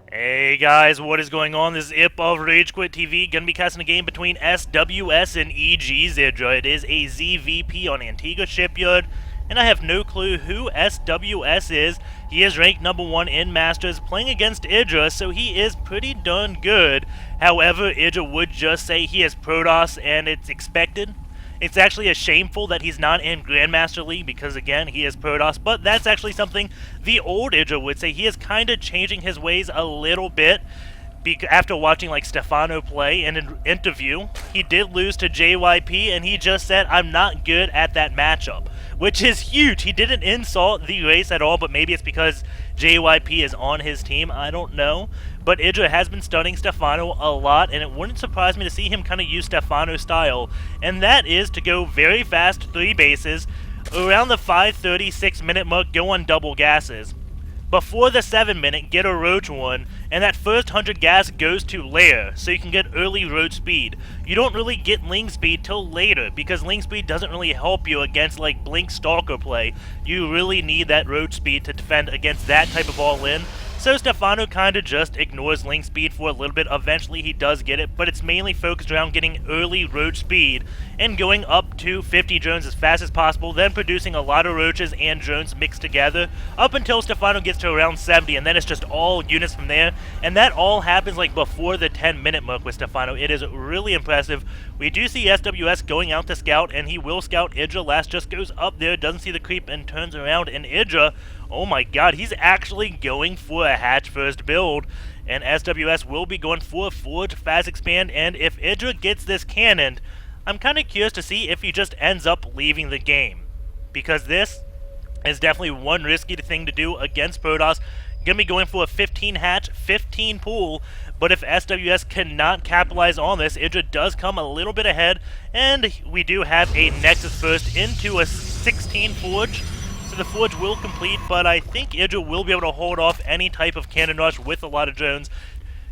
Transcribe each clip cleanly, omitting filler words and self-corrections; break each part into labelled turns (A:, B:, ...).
A: Hey guys, what is going on? This is Ip of RageQuitTV. Gonna be casting a game between sWs and EG.Idra. It is a ZVP on Antiga Shipyard, and I have no clue who sWs is. He is ranked number 1 in Masters, playing against Idra, so he is pretty darn good. However, Idra would just say he is Protoss, and it's expected. It's actually a shameful that he's not in Grandmaster League because, again, he is Protoss, but that's actually something the old Idra would say. He is kind of changing his ways a little bit after watching, like, Stefano play in an interview. He did lose to JYP, and he just said, "I'm not good at that matchup," which is huge. He didn't insult the race at all, but maybe it's because JYP is on his team. I don't know. But Idra has been stunning Stefano a lot, and it wouldn't surprise me to see him kind of use Stefano's style, and that is to go very fast 3 bases, around the 5:36 minute mark, go on double gases. Before the 7 minute, get a roach one, and that first 100 gas goes to lair, so you can get early roach speed. You don't really get ling speed till later, because ling speed doesn't really help you against like blink stalker play. You really need that roach speed to defend against that type of all-in. So Stefano kinda just ignores ling speed for a little bit. Eventually he does get it, but it's mainly focused around getting early roach speed and going up to 50 drones as fast as possible, then producing a lot of roaches and drones mixed together up until Stefano gets to around 70, and then it's just all units from there. And that all happens like before the 10-minute mark with Stefano. It is really impressive. We do see sWs going out to scout, and he will scout Idra. Last just goes up there, doesn't see the creep, and turns around, and Idra, oh my god, he's actually going for a hatch first build, and sWs will be going for a forge fast expand. And if Idra gets this cannoned, I'm kind of curious to see if he just ends up leaving the game, because this is definitely one risky thing to do against Protoss. Gonna be going for a 15 hatch, 15 pool, but if sWs cannot capitalize on this, Idra does come a little bit ahead, and we do have a Nexus first into a 16 forge. The forge will complete, but I think Idra will be able to hold off any type of cannon rush with a lot of drones,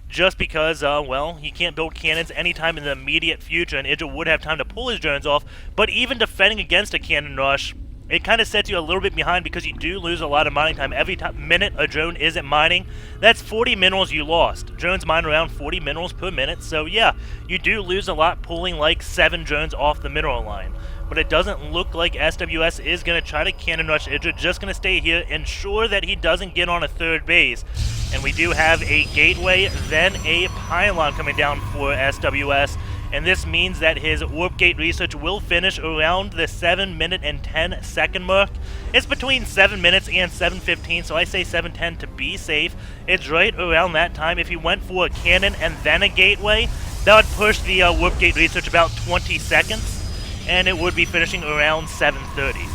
A: just because, well, he can't build cannons anytime in the immediate future, and Idra would have time to pull his drones off. But even defending against a cannon rush, it kind of sets you a little bit behind, because you do lose a lot of mining time. Every minute a drone isn't mining, that's 40 minerals you lost. Drones mine around 40 minerals per minute, so yeah, you do lose a lot pulling like 7 drones off the mineral line. But it doesn't look like sWs is going to try to cannon rush Idra, just going to stay here, ensure that he doesn't get on a third base. And we do have a gateway, then a pylon coming down for sWs, and this means that his warp gate research will finish around the 7 minute and 10 second mark. It's between 7 minutes and 7:15, so I say 7:10 to be safe. It's right around that time. If he went for a cannon and then a gateway, that would push the warp gate research about 20 seconds. And it would be finishing around 7:30.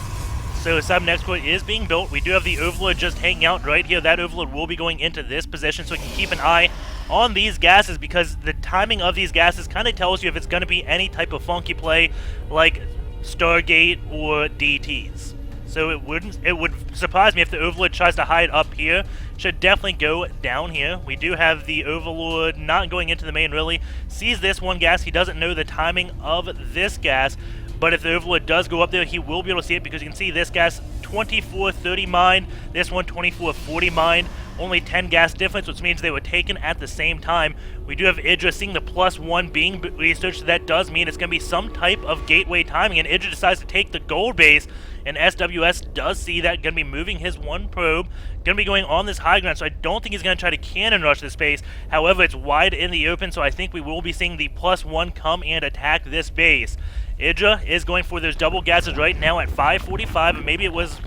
A: So sub next point is being built. We do have the Overlord just hanging out right here. That Overlord will be going into this position, so we can keep an eye on these gases, because the timing of these gases kind of tells you if it's going to be any type of funky play like Stargate or DTs. So it would surprise me if the Overlord tries to hide up here. Should definitely go down here. We do have the Overlord not going into the main really. Sees this one gas. He doesn't know the timing of this gas. But if the Overlord does go up there, he will be able to see it, because you can see this gas 2430 mine, this one 2440 mine, only 10 gas difference, which means they were taken at the same time. We do have Idra seeing the +1 being researched, so that does mean it's going to be some type of gateway timing, and Idra decides to take the gold base, and sWs does see that, going to be moving his one probe, going to be going on this high ground, so I don't think he's going to try to cannon rush this base. However, it's wide in the open, so I think we will be seeing the +1 come and attack this base. Idra is going for those double gases right now at 5:45, and maybe it was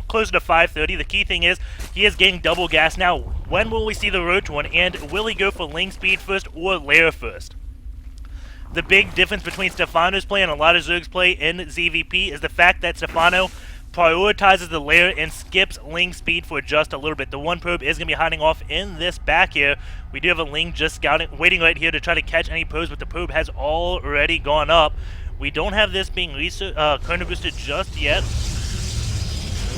A: closer to 5:30. The key thing is he is getting double gas now. When will we see the roach one, and will he go for ling speed first or lair first? The big difference between Stefano's play and a lot of Zerg's play in ZVP is the fact that Stefano prioritizes the lair and skips ling speed for just a little bit. The one probe is going to be hiding off in this back here. We do have a ling just scouting, waiting right here to try to catch any probes, but the probe has already gone up. We don't have this being chrono boosted just yet.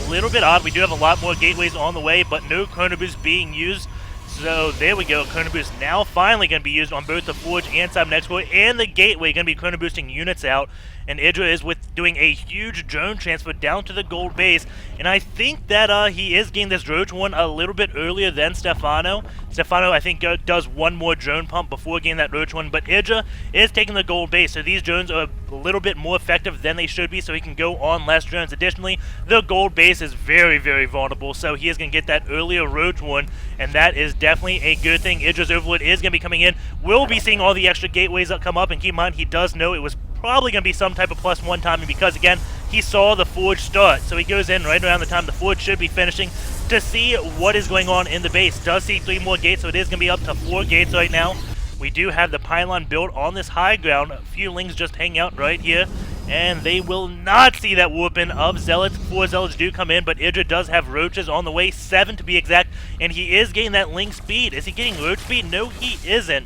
A: A little bit odd. We do have a lot more gateways on the way, but no chrono boost being used. So there we go. Chrono boost now finally going to be used on both the forge and sub next point, and the gateway going to be chrono boosting units out. and Idra is doing a huge drone transfer down to the gold base, and I think that he is getting this Roach one a little bit earlier than Stefano. Stefano, I think, does one more drone pump before getting that Roach one, but Idra is taking the gold base, so these drones are a little bit more effective than they should be, so he can go on less drones. Additionally, the gold base is very, very vulnerable, so he is going to get that earlier Roach one, and that is definitely a good thing. Idra's Overlord is going to be coming in. We'll be seeing all the extra gateways that come up, and keep in mind, he does know it was probably going to be some type of +1 timing because, again, he saw the Forge start. So he goes in right around the time the Forge should be finishing to see what is going on in the base. Does see 3 more gates, so it is going to be up to 4 gates right now. We do have the pylon built on this high ground. A few Lings just hang out right here, and they will not see that whooping of Zealots. 4 Zealots do come in, but Idra does have Roaches on the way, 7 to be exact, and he is getting that Ling speed. Is he getting Roach speed? No, he isn't.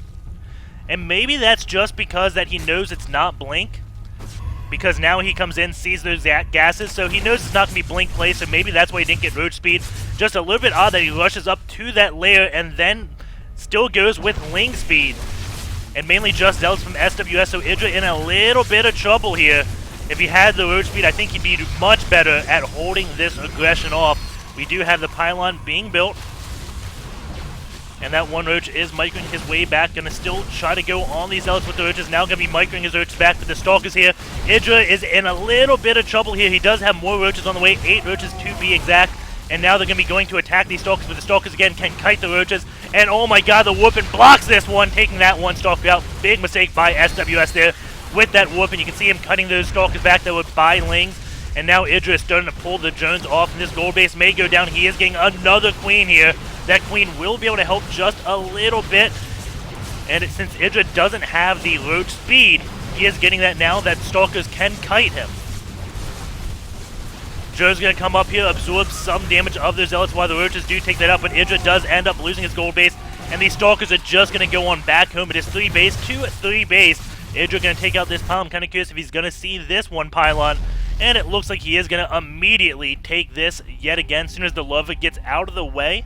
A: And maybe that's just because that he knows it's not Blink. Because now he comes in, sees those gases, so he knows it's not going to be Blink play, so maybe that's why he didn't get Roach speed. Just a little bit odd that he rushes up to that layer and then still goes with Ling speed. And mainly just Zealots from SWS, so Idra in a little bit of trouble here. If he had the Roach speed, I think he'd be much better at holding this aggression off. We do have the pylon being built. And that one Roach is microing his way back. Gonna still try to go on these Zealots with the Roaches. Now gonna be microing his Roaches back, but the Stalkers here. Idra is in a little bit of trouble here. He does have more Roaches on the way, 8 Roaches to be exact. And now they're gonna be going to attack these Stalkers, but the Stalkers again can kite the Roaches. And oh my god, the Whoopin blocks this one, taking that one Stalker out. Big mistake by SWS there with that Whoopin. You can see him cutting those Stalkers back that were by Lings. And now Idra is starting to pull the drones off, and this gold base may go down. He is getting another Queen here. That Queen will be able to help just a little bit. And since Idra doesn't have the Roach speed, he is getting that now that Stalkers can kite him. Joe's going to come up here, absorb some damage of the Zealots while the Roaches do take that out, but Idra does end up losing his gold base, and these Stalkers are just going to go on back home. It is 3 base to 3 base. Idra going to take out this pylon. I'm kind of curious if he's going to see this one pylon. And it looks like he is going to immediately take this yet again as soon as the Lava gets out of the way.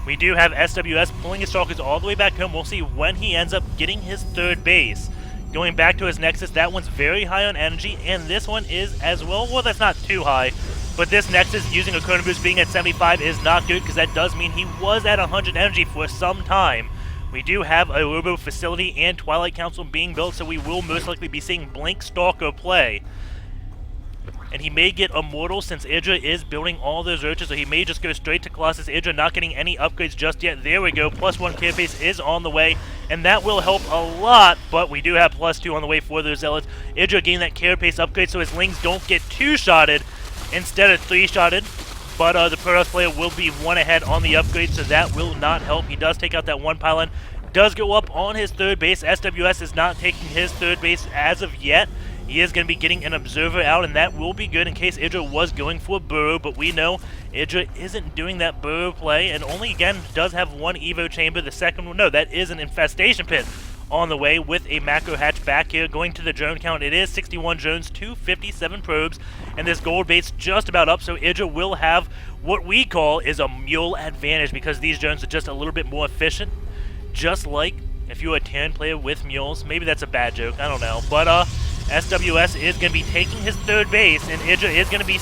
A: We do have SWS pulling his Stalkers all the way back home. We'll see when he ends up getting his 3rd base. Going back to his Nexus, that one's very high on energy, and this one is as well. Well, that's not too high, but this Nexus using a Chrono Boost being at 75 is not good because that does mean he was at 100 energy for some time. We do have a Robo Facility and Twilight Council being built, so we will most likely be seeing Blink Stalker play. And he may get Immortal since Idra is building all those Roaches, so he may just go straight to Colossus. Idra not getting any upgrades just yet. There we go. +1 carapace is on the way, and that will help a lot, but we do have +2 on the way for those Zealots. Idra getting that carapace upgrade so his Lings don't get 2-shotted instead of 3-shotted. But the Protoss player will be 1 ahead on the upgrade, so that will not help. He does take out that 1 pylon. Does go up on his 3rd base. SWS is not taking his 3rd base as of yet. He is going to be getting an Observer out, and that will be good in case Idra was going for Burrow, but we know Idra isn't doing that Burrow play, and only, again, does have 1 Evo Chamber. The second one, no, that is an Infestation Pit on the way with a Macro Hatch back here. Going to the drone count, it is 61 drones, 257 probes, and this gold base just about up, so Idra will have what we call is a mule advantage because these drones are just a little bit more efficient, just like if you're a Terran player with mules. Maybe that's a bad joke, I don't know, but SWS is going to be taking his 3rd base, and Idra is going to be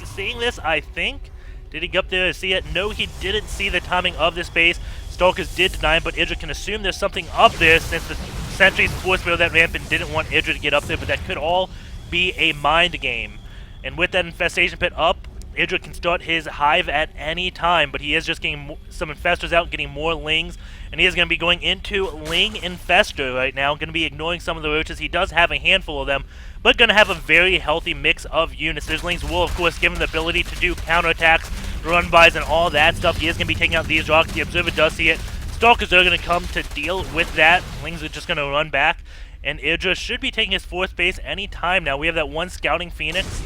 A: seeing this, I think. Did he get up there to see it? No, he didn't see the timing of this base. Stalkers did deny him, but Idra can assume there's something up there since the sentries force field that ramp and didn't want Idra to get up there, but that could all be a mind game. And with that Infestation Pit up, Idra can start his hive at any time, but he is just getting some Infestors out, getting more Lings, and he is going to be going into Ling Infestor right now, going to be ignoring some of the Roaches. He does have a handful of them, but going to have a very healthy mix of units. Those Lings will, of course, give him the ability to do counterattacks, run-bys, and all that stuff. He is going to be taking out these rocks. The Observer does see it. Stalkers are going to come to deal with that. Lings are just going to run back, and Idra should be taking his 4th base any time now. We have that 1 Scouting Phoenix.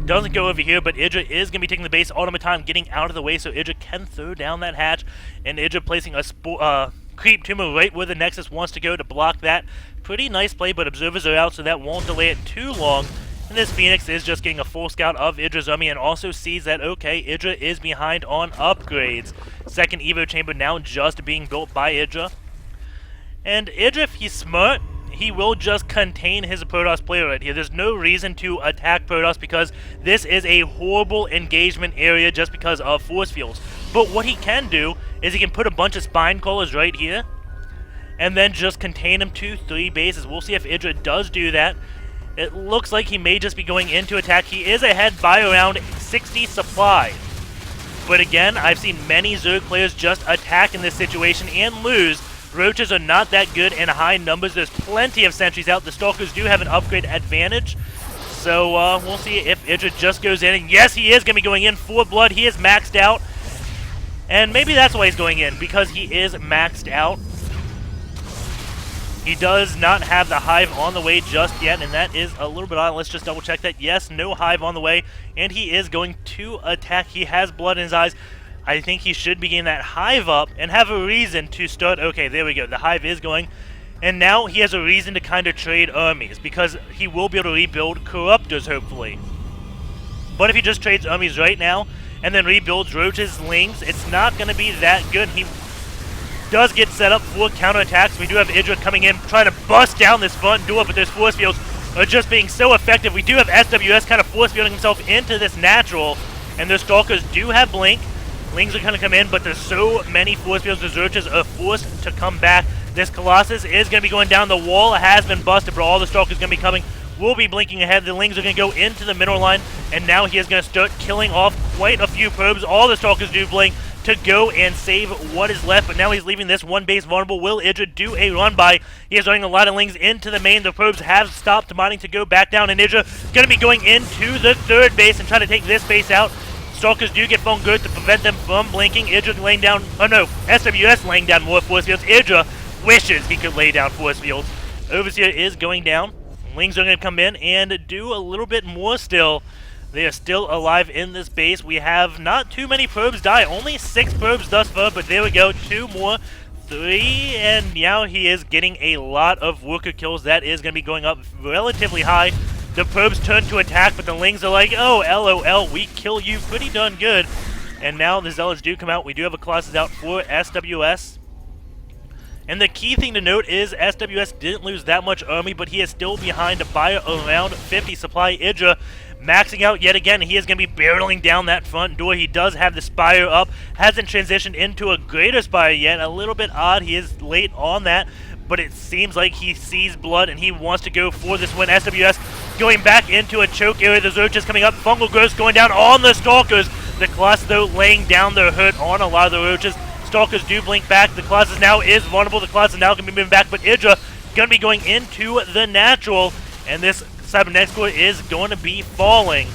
A: Doesn't go over here, but Idra is going to be taking the base automaton, getting out of the way so Idra can throw down that hatch, and Idra placing a creep tumor right where the Nexus wants to go to block that. Pretty nice play, but Observers are out, so that won't delay it too long. And this Phoenix is just getting a full scout of Idra's army and also sees that, okay, Idra is behind on upgrades. 2nd Evo Chamber now just being built by Idra. And Idra, if he's smart, he will just contain his Protoss player right here. There's no reason to attack Protoss because this is a horrible engagement area just because of force fields. But what he can do is he can put a bunch of spine callers right here and then just contain him to 3 bases. We'll see if Idra does do that. It looks like he may just be going into attack. He is ahead by around 60 supply. But again, I've seen many Zerg players just attack in this situation and lose. Roaches are not that good in high numbers. There's plenty of sentries out. The Stalkers do have an upgrade advantage. So we'll see if Idra just goes in. And yes, he is going to be going in for blood. He is maxed out. And maybe that's why he's going in, because he is maxed out. He does not have the Hive on the way just yet, and that is a little bit odd. Let's just double check that. Yes, no Hive on the way, and he is going to attack. He has blood in his eyes. I think he should be getting that Hive up and have a reason to start. Okay, there we go. The Hive is going. And now he has a reason to kind of trade armies, because he will be able to rebuild Corruptors, hopefully. But if he just trades armies right now and then rebuilds Roaches, Lings, it's not going to be that good. He does get set up for counterattacks. We do have Idra coming in, trying to bust down this front door, but those force fields are just being so effective. We do have sWs kind of force fielding himself into this natural, and those Stalkers do have Blink. Lings are going to come in, but there's so many force fields. The Zerches are forced to come back. This Colossus is going to be going down. The wall has been busted, but all the Stalkers going to be coming. Will be blinking ahead. The Lings are going to go into the mineral line, and now he is going to start killing off quite a few probes. All the Stalkers do blink to go and save what is left, but now he's leaving this one base vulnerable. Will Idra do a run by? He is running a lot of Lings into the main. The probes have stopped mining to go back down, and Idra going to be going into the 3rd base and trying to take this base out. Stalkers do get phone good to prevent them from blinking. Idra laying down, oh no, sWs laying down more force fields. Idra wishes he could lay down force fields. Overseer is going down. Lings are going to come in and do a little bit more still. They are still alive in this base. We have not too many probes die. Only 6 probes thus far, but there we go. 2 more. 3, and now he is getting a lot of worker kills. That is going to be going up relatively high. The probes turn to attack, but the Lings are like, oh, LOL, we kill you pretty darn good. And now the Zealots do come out. We do have a Colossus out for sWs. And the key thing to note is sWs didn't lose that much army, but he is still behind by around 50 supply. Idra maxing out yet again. He is going to be barreling down that front door. He does have the Spire up. Hasn't transitioned into a greater Spire yet. A little bit odd. He is late on that, but it seems like he sees blood and he wants to go for this win. sWs going back into a choke area. The Zerches coming up. Fungal Growth going down on the Stalkers. The Colossus, though, laying down their hurt on a lot of the Roaches. Stalkers do blink back. The Colossus now is vulnerable. The Colossus now can be moving back, but Idra going to be going into the natural, and this Cybernetics core is going to be falling.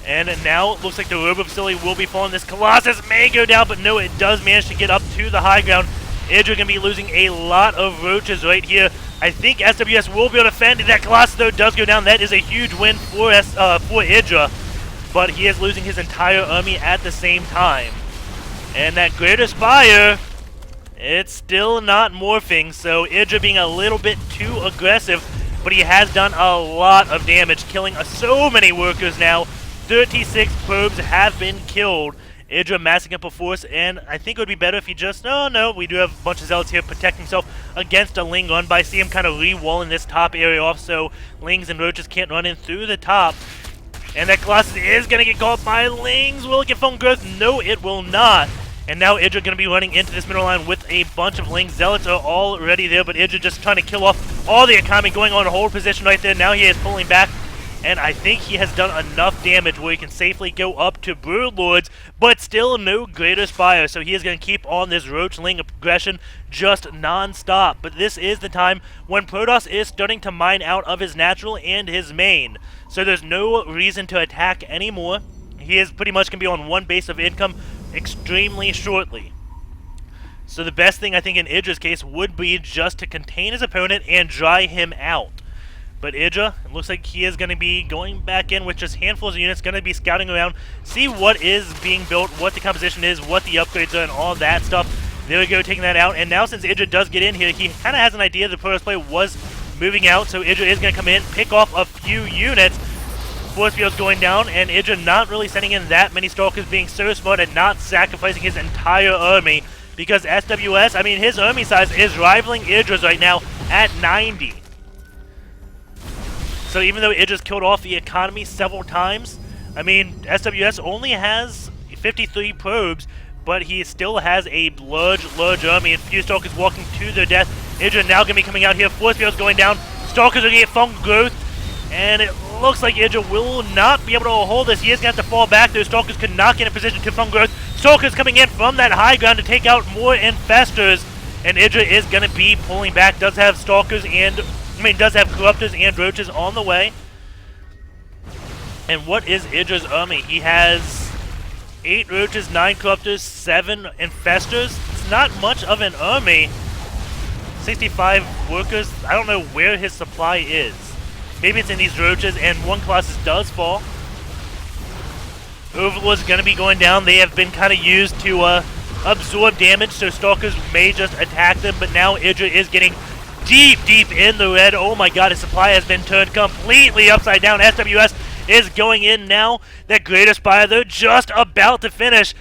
A: And now it looks like the Robo Facility will be falling. This Colossus may go down, but no, it does manage to get up to the high ground. Idra going to be losing a lot of Roaches right here. I think sWs will be able to defend. That Colossus, though, does go down. That is a huge win for Idra, but he is losing his entire army at the same time. And that Greater Spire, it's still not morphing, so Idra being a little bit too aggressive, but he has done a lot of damage, killing so many workers now. 36 probes have been killed. Idra massing up a force, and I think it would be better if he just... Oh, no, we do have a bunch of Zealots here protecting himself against a Ling run, but I see him kind of re-walling this top area off, so Lings and Roaches can't run in through the top. And that Colossus is going to get caught by Lings. Will it get phone growth? No, it will not. And now Idra going to be running into this middle line with a bunch of Lings. Zealots are already there, but Idra just trying to kill off all the economy, going on a hold position right there. Now he is pulling back, and I think he has done enough damage where he can safely go up to Broodlords, but still no Greater Spire. So he is going to keep on this Roach Ling aggression just non-stop. But this is the time when Protoss is starting to mine out of his natural and his main. So there's no reason to attack anymore. He is pretty much going to be on one base of income extremely shortly. So the best thing I think in Idra's case would be just to contain his opponent and dry him out. But Idra, it looks like he is going to be going back in with just handfuls of units, going to be scouting around, see what is being built, what the composition is, what the upgrades are, and all that stuff. There we go, taking that out. And now since Idra does get in here, he kind of has an idea the Protoss player was moving out, so Idra is going to come in, pick off a few units. Force field's going down, and Idra not really sending in that many Stalkers, being so smart and not sacrificing his entire army, because sWs, I mean, his army size is rivaling Idra's right now at 90. So even though Idra's killed off the economy several times, I mean, sWs only has 53 probes, but he still has a large army, and few Stalkers walking to their death. Idra now going to be coming out here. Force field's going down. Stalkers are going to get fungal growth, and it looks like Idra will not be able to hold this. He is going to have to fall back. Those Stalkers could not get in position to fungal growth. Stalkers coming in from that high ground to take out more infestors, and Idra is going to be pulling back. Does have Stalkers and, does have Corruptors and Roaches on the way. And what is Idra's army? He has 8 Roaches, 9 Corruptors, 7 Infestors. It's not much of an army. 65 workers. I don't know where his supply is. Maybe it's in these Roaches, and 1 Colossus does fall. Overlord's going to be going down. They have been kind of used to absorb damage, so Stalkers may just attack them, but now Idra is getting deep in the red. Oh my god, his supply has been turned completely upside down. sWs is going in now. That Greater Spire, though, just about to finish.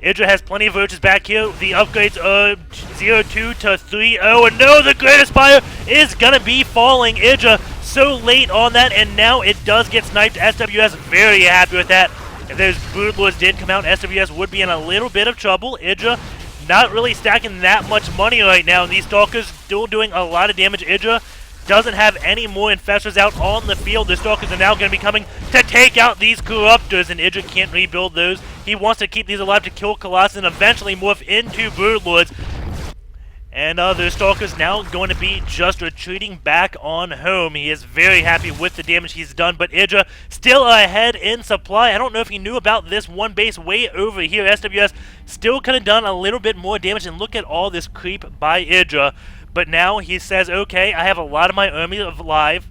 A: Idra has plenty of Roaches back here. The upgrades are 0-2 to 3-0. And no, the Greater Spire is going to be falling. Idra so late on that, and now it does get sniped. sWs very happy with that. If those Broodlords did come out, sWs would be in a little bit of trouble. Idra not really stacking that much money right now, and these Stalkers still doing a lot of damage. Idra doesn't have any more Infestors out on the field. The Stalkers are now going to be coming to take out these Corruptors, and Idra can't rebuild those. He wants to keep these alive to kill Colossus and eventually morph into Broodlords. And the Stalker's now going to be just retreating back on home. He is very happy with the damage he's done, but Idra still ahead in supply. I don't know if he knew about this one base way over here. sWs still could have done a little bit more damage, and look at all this creep by Idra. But now he says, okay, I have a lot of my army alive.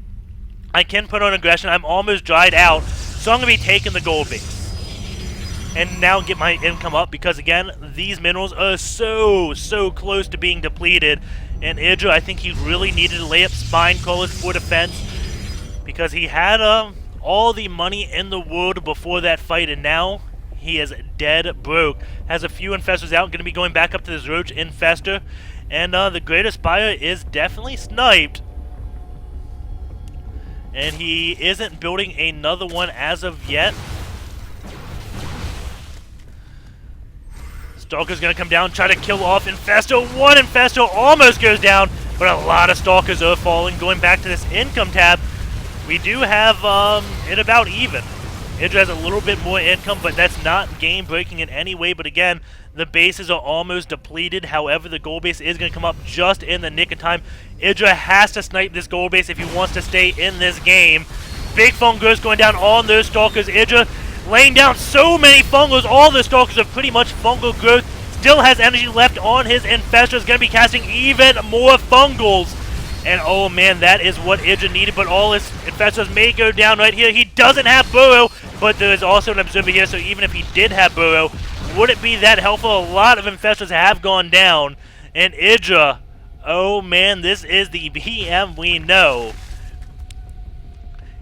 A: I can put on aggression. I'm almost dried out, so I'm going to be taking the gold base. And now get my income up, because again, these minerals are so close to being depleted. And Idra, I think he really needed to lay up spine crawlers for defense, because he had all the money in the world before that fight, and now he is dead broke. Has a few infestors out, going to be going back up to this Roach infestor, and the Greater Spire is definitely sniped. And he isn't building another one as of yet. Stalker's going to come down, try to kill off Infestor. One Infestor almost goes down, but a lot of Stalkers are falling. Going back to this income tab, we do have it about even. Idra has a little bit more income, but that's not game-breaking in any way. But again, the bases are almost depleted. However, the gold base is going to come up just in the nick of time. Idra has to snipe this gold base if he wants to stay in this game. Big fungos going down on those Stalkers. Idra laying down so many fungals. All the Stalkers are pretty much fungal growth. Still has energy left on his Infestors. Going to be casting even more fungals. And oh man, that is what Idra needed. But all his Infestors may go down right here. He doesn't have Burrow, but there is also an Observer here. So even if he did have Burrow, would it be that helpful? A lot of Infestors have gone down. And Idra, oh man, this is the BM we know.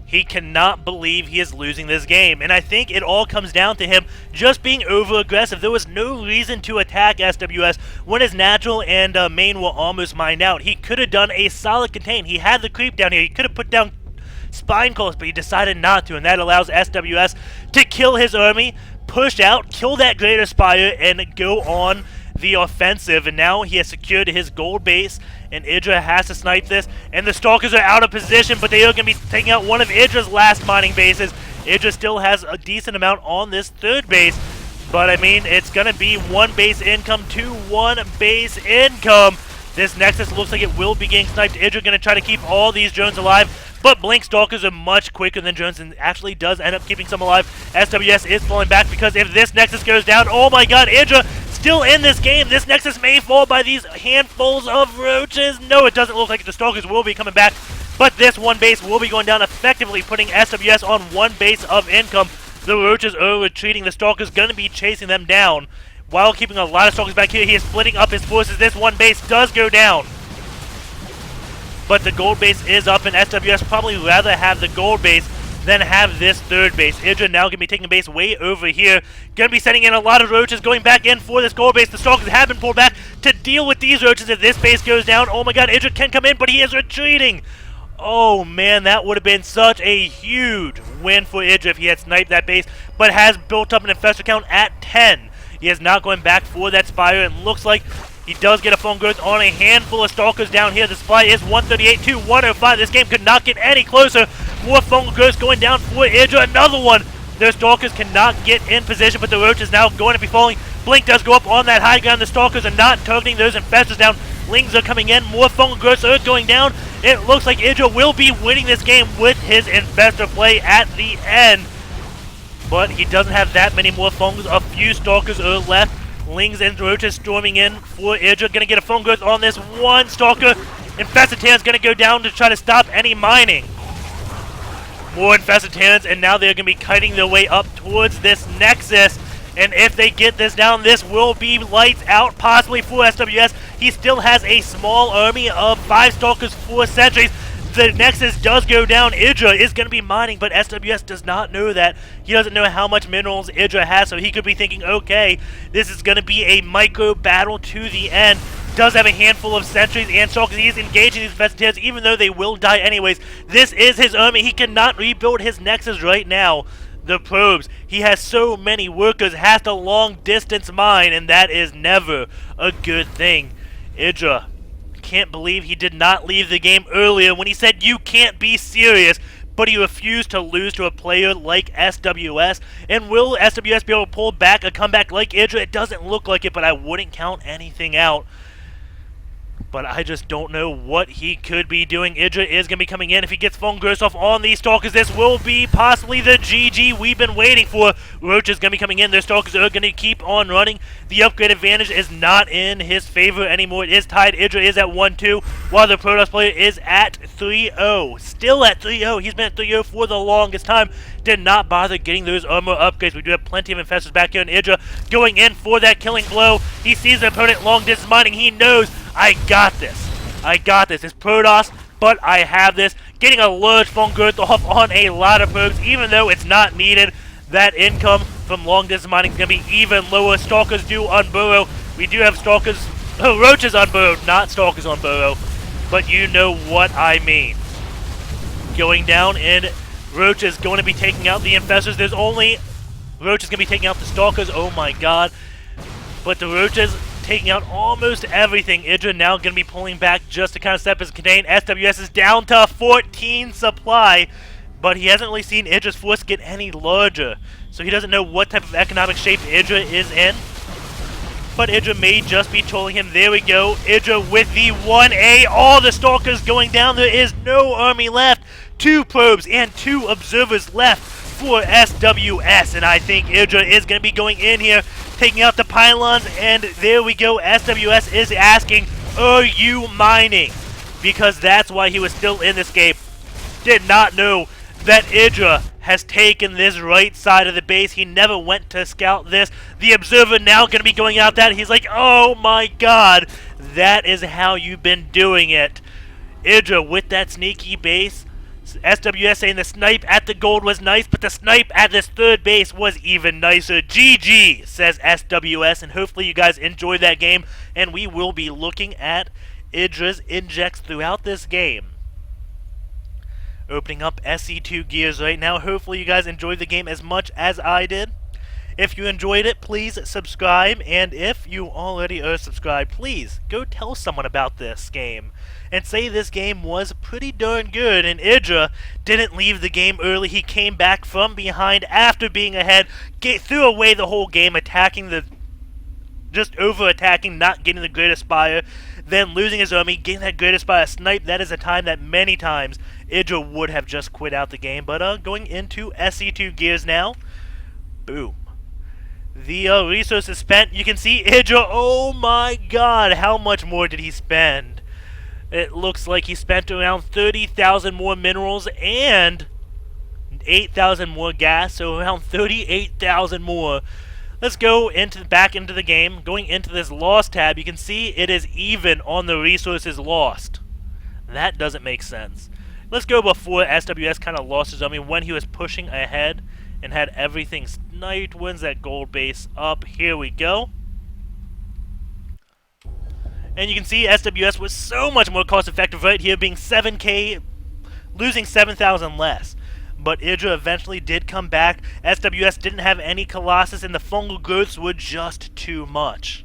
A: He cannot believe he is losing this game. And I think it all comes down to him just being over-aggressive. There was no reason to attack sWs when his natural and main were almost mined out. He could have done a solid contain. He had the creep down here. He could have put down spine calls, but he decided not to. And that allows sWs to kill his army, push out, kill that Greater Spire, and go on the offensive. And now he has secured his gold base, and Idra has to snipe this, and the Stalkers are out of position, but they are going to be taking out one of Idra's last mining bases. Idra still has a decent amount on this third base, but I mean, it's going to be one base income to one base income. This Nexus looks like it will be getting sniped. Idra going to try to keep all these drones alive, but Blink Stalkers are much quicker than drones and actually does end up keeping some alive. sWs is falling back, because if this Nexus goes down, oh my god, Idra still in this game. This Nexus may fall by these handfuls of Roaches. No, it doesn't look like it. The Stalkers will be coming back, but this one base will be going down, effectively putting sWs on one base of income. The Roaches are retreating. The Stalkers going to be chasing them down while keeping a lot of Stalkers back here. He is splitting up his forces. This one base does go down, but the gold base is up, and sWs probably rather have the gold base than have this third base. Idra now going to be taking a base way over here. Going to be sending in a lot of Roaches, going back in for this gold base. The Stalkers have been pulled back. to deal with these roaches if this base goes down. Oh my god, Idra can come in, but he is retreating. Oh man, that would have been such a huge win for Idra if he had sniped that base, but has built up an infestor count at 10. He is not going back for that Spire, and looks like he does get a phone growth on a handful of Stalkers down here. The supply is 138 to 105. This game could not get any closer. More phone growths going down for Idra. Another one. Those Stalkers cannot get in position, but the Roach is now going to be falling. Blink does go up on that high ground. The Stalkers are not targeting those infestors down. Lings are coming in. More phone growths are going down. It looks like Idra will be winning this game with his infestor play at the end. But he doesn't have that many more phones. A few Stalkers are left. Lings and Roaches storming in for Idra. Gonna get a phone growth on this one Stalker. Infested Terrans gonna go down to try to stop any mining. More Infested Terrans, and now they're gonna be cutting their way up towards this Nexus. And if they get this down, this will be lights out, possibly for SWS. He still has a small army of 5 Stalkers, 4 sentries. The Nexus does go down. Idra is going to be mining, but SWS does not know that. He doesn't know how much minerals Idra has, so he could be thinking, okay, this is going to be a micro battle to the end. Does have a handful of sentries and Stalkers. He is engaging these Infested, even though they will die anyways. This is his army. He cannot rebuild his Nexus right now. The probes. He has so many workers, has to long distance mine, and that is never a good thing. Idra, can't believe he did not leave the game earlier when he said you can't be serious, but he refused to lose to a player like SWS. And will SWS be able to pull back a comeback like Idra? It doesn't look like it, but I wouldn't count anything out. But I just don't know what he could be doing. Idra is going to be coming in. If he gets phone growths off on these Stalkers, this will be possibly the GG we've been waiting for. Roach is going to be coming in. Their Stalkers are going to keep on running. The upgrade advantage is not in his favor anymore. It is tied. Idra is at 1-2, while the Protoss player is at 3-0. Still at 3-0. He's been at 3-0 for the longest time. Did not bother getting those armor upgrades. We do have plenty of infestors back here, and Idra going in for that killing blow. He sees the opponent long distance mining. He knows, I got this. I got this. It's Protoss, but I have this. Getting a large phone growth off on a lot of probes, even though it's not needed. That income from long distance mining is going to be even lower. Stalkers do unburrow. We do have Stalkers, Roaches unburrowed, not Stalkers unburrow. But you know what I mean. Going down, and Roach is going to be taking out the infestors. There's only Roach is going to be taking out the Stalkers. Oh my god. But the Roaches taking out almost everything. Idra now going to be pulling back just to kind of step his contain. SWS is down to 14 supply, but he hasn't really seen Idra's force get any larger. So he doesn't know what type of economic shape Idra is in. But Idra may just be trolling him. There we go. Idra with the 1A. All the Stalkers going down. There is no army left. 2 probes and 2 observers left for SWS. And I think Idra is going to be going in here, taking out the pylons. And there we go. SWS is asking, are you mining? Because that's why he was still in this game. Did not know that Idra has taken this right side of the base. He never went to scout this. The observer now going to be going out that. He's like, oh my god, that is how you've been doing it. Idra with that sneaky base. SWS saying the snipe at the gold was nice, but the snipe at this third base was even nicer. GG, says SWS, and hopefully you guys enjoyed that game, and we will be looking at Idra's injects throughout this game. Opening up SE2 gears right now. Hopefully you guys enjoyed the game as much as I did. If you enjoyed it, please subscribe, and if you already are subscribed, please go tell someone about this game and say this game was pretty darn good. And Idra didn't leave the game early. He came back from behind after being ahead, threw away the whole game, attacking the just over-attacking, not getting the Great Aspire, then losing his army, getting that Great Aspire snipe. That is a time that many times Idra would have just quit out the game. But going into SE2 gears now. Boom. The resources spent, you can see Idra, oh my god, how much more did he spend? It looks like he spent around 30,000 more minerals and 8,000 more gas, so around 38,000 more. Let's go back into the game. Going into this lost tab, you can see it is even on the resources lost. That doesn't make sense. Let's go before SWS kind of lost his army, when he was pushing ahead and had everything sniped. When's that gold base up? Here we go. And you can see SWS was so much more cost effective right here, being 7k, losing 7,000 less. But EG.Idra eventually did come back. SWS didn't have any Colossus, and the fungal growths were just too much.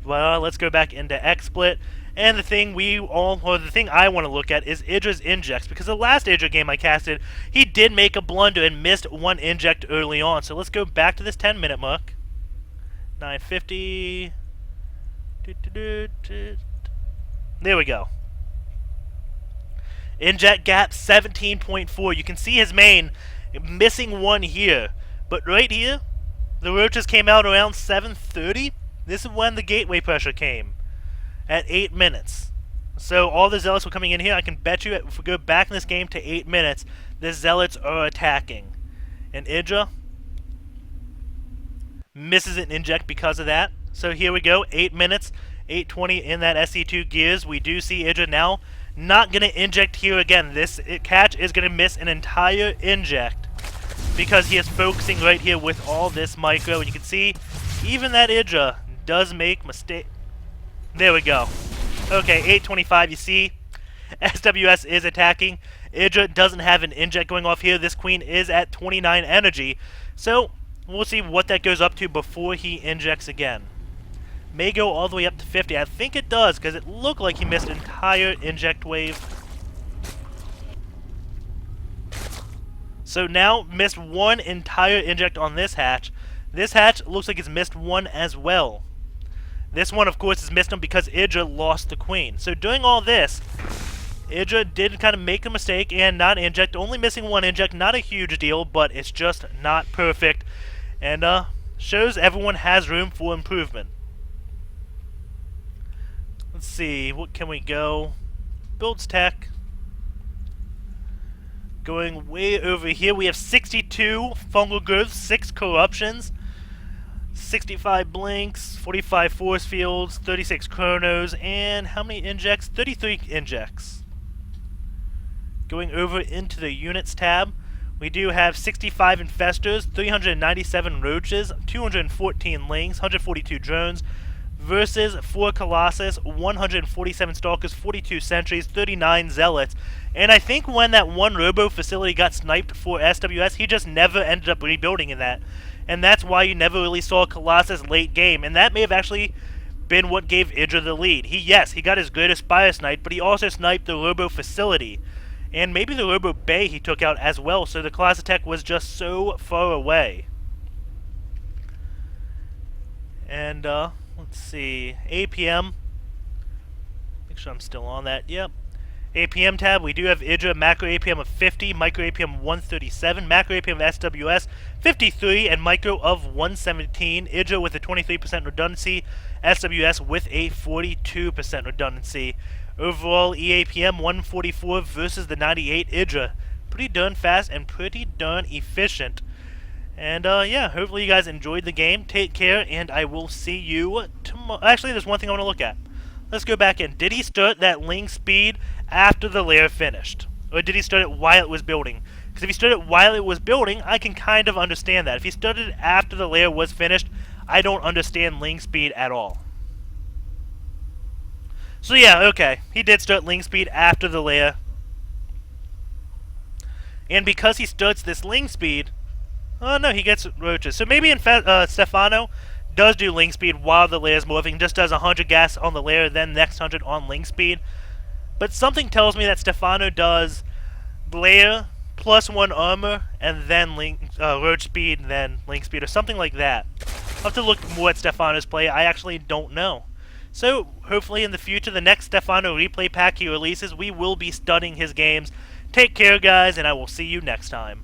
A: Well, let's go back into XSplit. And the thing the thing I want to look at is EG.Idra's injects, because the last EG.Idra game I casted, he did make a blunder and missed one inject early on. So let's go back to this 10-minute mark. 950. There we go. Inject gap 17.4. You can see his main missing one here. But right here, the roaches came out around 7:30. This is when the gateway pressure came. At 8 minutes. So all the zealots were coming in here. I can bet you if we go back in this game to 8 minutes, the zealots are attacking. And EG.Idra misses an inject because of that. So here we go, 8 minutes, 8:20 in that SC2 gears. We do see EG.Idra now not going to inject here again. This catch is going to miss an entire inject because he is focusing right here with all this micro. And you can see even that EG.Idra does make mistakes. There we go. Okay, 8:25, you see SWS is attacking. EG.Idra doesn't have an inject going off here. This queen is at 29 energy. So we'll see what that goes up to before he injects again. May go all the way up to 50. I think it does, because it looked like he missed an entire inject wave. So now, missed one entire inject on this hatch. This hatch looks like it's missed one as well. This one, of course, is missed him because EG.Idra lost the queen. So doing all this, EG.Idra did kind of make a mistake and not inject. Only missing one inject, not a huge deal, but it's just not perfect. And shows everyone has room for improvement. Let's see, what can we go? Builds tech. Going way over here, we have 62 fungal growths, 6 corruptions, 65 blinks, 45 force fields, 36 chronos, and how many injects? 33 injects. Going over into the units tab, we do have 65 infestors, 397 roaches, 214 lings, 142 drones, versus 4 Colossus, 147 Stalkers, 42 Sentries, 39 Zealots. And I think when that one Robo facility got sniped for SWS, he just never ended up rebuilding in that. And that's why you never really saw Colossus late game. And that may have actually been what gave EG.Idra the lead. He got his greatest Spire snipe, but he also sniped the Robo facility. And maybe the Robo Bay he took out as well, so the Colossus tech was just so far away. And, let's see, APM. Make sure I'm still on that. Yep. APM tab, we do have EG.Idra macro APM of 50, micro APM 137, macro APM of SWS 53, and micro of 117. EG.Idra with a 23% redundancy, SWS with a 42% redundancy. Overall, EAPM 144 versus the 98 EG.Idra. Pretty darn fast and pretty darn efficient. And yeah, hopefully you guys enjoyed the game. Take care, and I will see you tomorrow. Actually, there's one thing I want to look at. Let's go back in. Did he start that ling speed after the layer finished? Or did he start it while it was building? Because if he started it while it was building, I can kind of understand that. If he started it after the layer was finished, I don't understand ling speed at all. So yeah, okay. He did start ling speed after the layer. And because he starts this ling speed, oh no, he gets roaches. So maybe in Stefano does do ling speed while the layer is morphing, just does 100 gas on the layer, then next 100 on ling speed. But something tells me that Stefano does layer plus 1 armor, and then roach speed, and then ling speed, or something like that. I'll have to look more at Stefano's play. I actually don't know. So, hopefully in the future, the next Stefano replay pack he releases, we will be studying his games. Take care, guys, and I will see you next time.